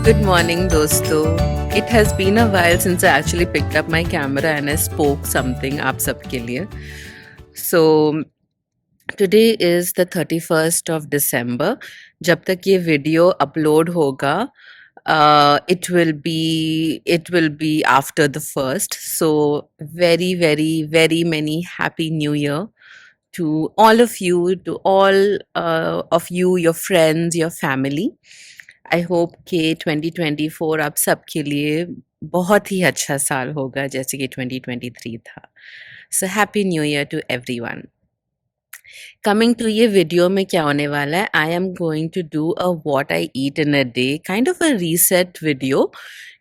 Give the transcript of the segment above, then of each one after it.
Good morning, dosto. It has been a while since I actually picked up my camera and I spoke something आप सबके लिए. So today is the 31st of December. जब तक ये video upload होगा, it will be after the first. So very many happy New Year to all of you, to all of you, your friends, your family. I hope कि 2024 आप सबके लिए बहुत ही अच्छा साल होगा जैसे कि 2023 था. So happy new year to everyone. Coming to ये वीडियो में क्या होने वाला है, I am going to do a what I eat in a day, kind of a reset video,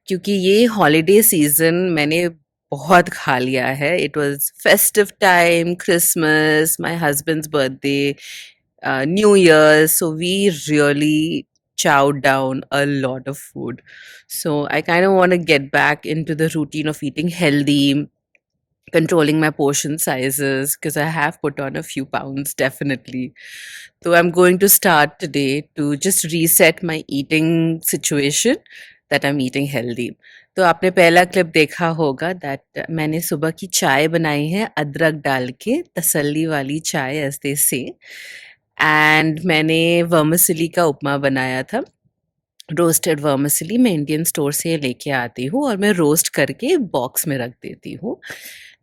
क्योंकि ये हॉलीडे सीजन मैंने बहुत खा लिया है. It was festive time, Christmas, my husband's birthday, New Year's, so we really chowed down a lot of food. So I kind of want to get back into the routine of eating healthy, controlling my portion sizes, because I have put on a few pounds definitely. So I'm going to start today to just reset my eating situation, that I'm eating healthy. तो आपने पहला clip देखा होगा that मैंने सुबह की चाय बनाई है अदरक डाल के, तसल्ली वाली चाय एज दे से. एंड मैंने वर्मिसेली का उपमा बनाया था. रोस्टेड वर्मिसेली मैं इंडियन स्टोर से लेके आती हूँ और मैं रोस्ट करके बॉक्स में रख देती हूँ.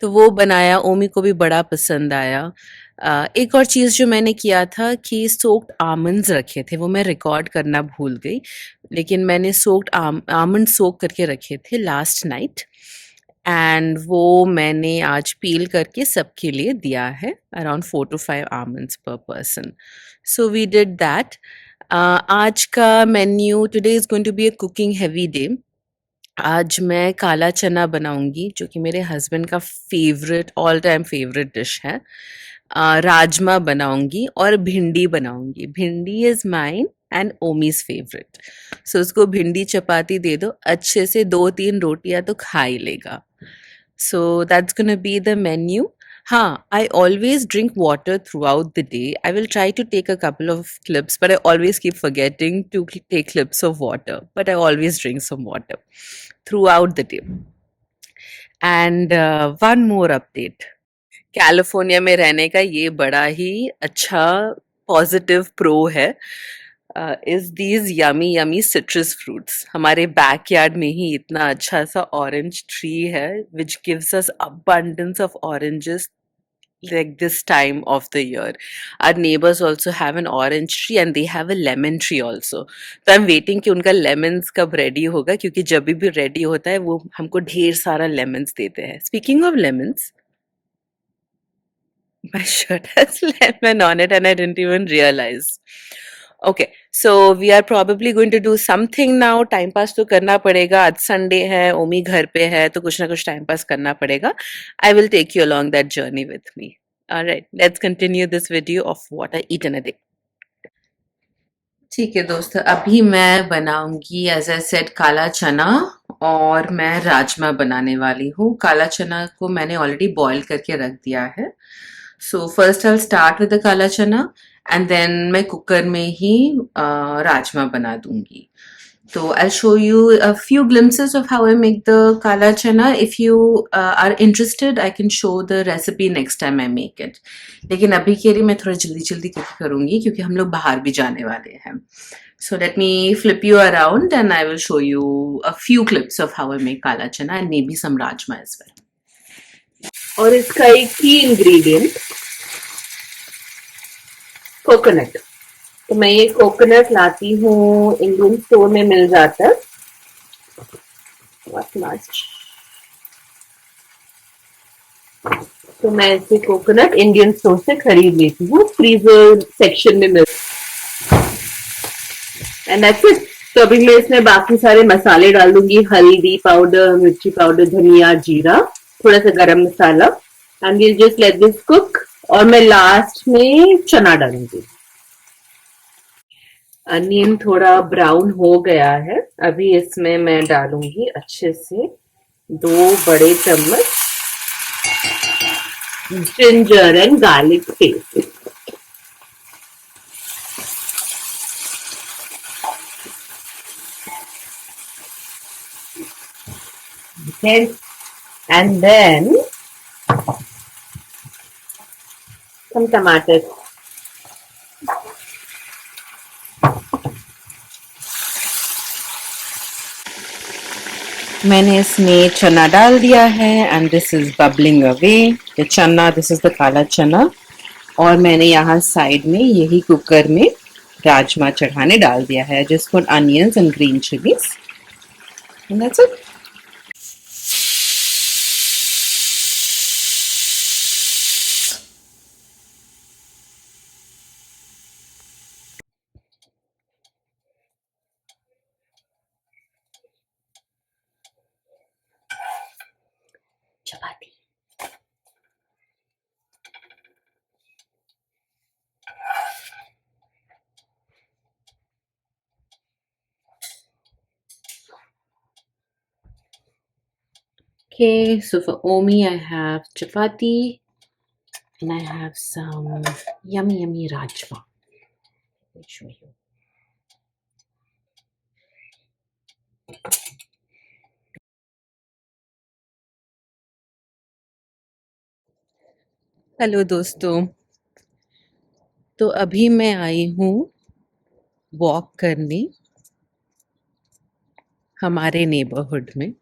तो वो बनाया, ओमी को भी बड़ा पसंद आया. एक और चीज़ जो मैंने किया था कि सोक्ड आमंड्स रखे थे, वो मैं रिकॉर्ड करना भूल गई, लेकिन मैंने सोक्ड आमंड सोक करके रखे थे लास्ट नाइट, एंड वो मैंने आज पील करके सबके लिए दिया है, around 4 to 5 almonds per person. So we did that. आज का menu, today is going to be a cooking heavy day. आज मैं काला चना बनाऊंगी जो कि मेरे हस्बैंड का favourite, all time favourite dish है. राजमा बनाऊंगी और भिंडी बनाऊंगी. भिंडी इज़ माइन एंड ओमीज फेवरेट. सो उसको भिंडी चपाती दे दो, अच्छे से 2-3 रोटियां तो खा ही लेगा. So that's gonna be the menu. I always drink water throughout the day. I will try to take a couple of clips, but I always keep forgetting to take clips of water. But I always drink some water throughout the day. And one more update. California में रहने का ये बड़ा ही अच्छा positive pro है, is these yummy yummy citrus fruits. हमारे backyard में ही इतना अच्छा सा ऑरेंज ट्री है which gives us abundance of oranges like this time of the year. Our neighbors also have an orange tree and they have a lemon tree also. तो I'm waiting कि उनका lemons कब ready होगा, क्योंकि जब भी ready होता है वो हमको ढेर सारा lemons देते हैं. Speaking of lemons, my shirt has lemon on it and I didn't even realize. Okay, so we are probably going to do something now. Time pass तो करना पड़ेगा. आज Sunday है, ओमी घर पे है, तो कुछ ना कुछ time pass करना पड़ेगा. I will take you along that journey with me. Alright, let's continue this video of what I eat in a day. ठीक है दोस्तों, अभी मैं बनाऊंगी एज आई सेड काला चना, और मैं राजमा बनाने वाली हूँ. काला चना को मैंने ऑलरेडी बॉईल करके रख दिया है. So first I will start with the काला चना एंड देन मैं कुकर में ही राजमा बना दूंगी. So I'll show you a few glimpses of how I make the kala chana. If you are interested, I can show the recipe next time I make it. लेकिन अभी के लिए मैं थोड़ा जल्दी जल्दी करूँगी क्योंकि हम लोग बाहर भी जाने वाले हैं. So let me flip you around and I will show you a few clips of how I make kala chana and maybe some rajma as well. और इसका एक की ingredient कोकोनट. तो मैं ये कोकोनट लाती हूँ, इंडियन स्टोर में मिल जाता है. तो मैं इसे कोकोनट इंडियन स्टोर से खरीद लेती हूँ, फ्रीजर सेक्शन में मिल. And that's it. तो अभी मैं इसमें बाकी सारे मसाले डाल दूंगी, हल्दी पाउडर, मिर्ची पाउडर, धनिया, जीरा, थोड़ा सा गरम मसाला, and we'll just let this cook. और मैं लास्ट में चना डालूंगी. अनियन थोड़ा ब्राउन हो गया है. अभी इसमें मैं डालूंगी अच्छे से 2 बड़े चम्मच ginger and garlic paste. Okay, and then some tomatoes. मैंने इसमें चना डाल दिया है and this is bubbling away the चना दिस इज द काला चना और मैंने यहाँ साइड में यही कुकर में राजमा चढ़ाने डाल दिया है just put onions and green chillies and that's it chapati Okay, so for Omi, I have chapati and I have some yummy, yummy rajma. Let me show you. Hello दोस्तों तो अभी मैं आई हूँ वॉक करने हमारे नेबरहुड में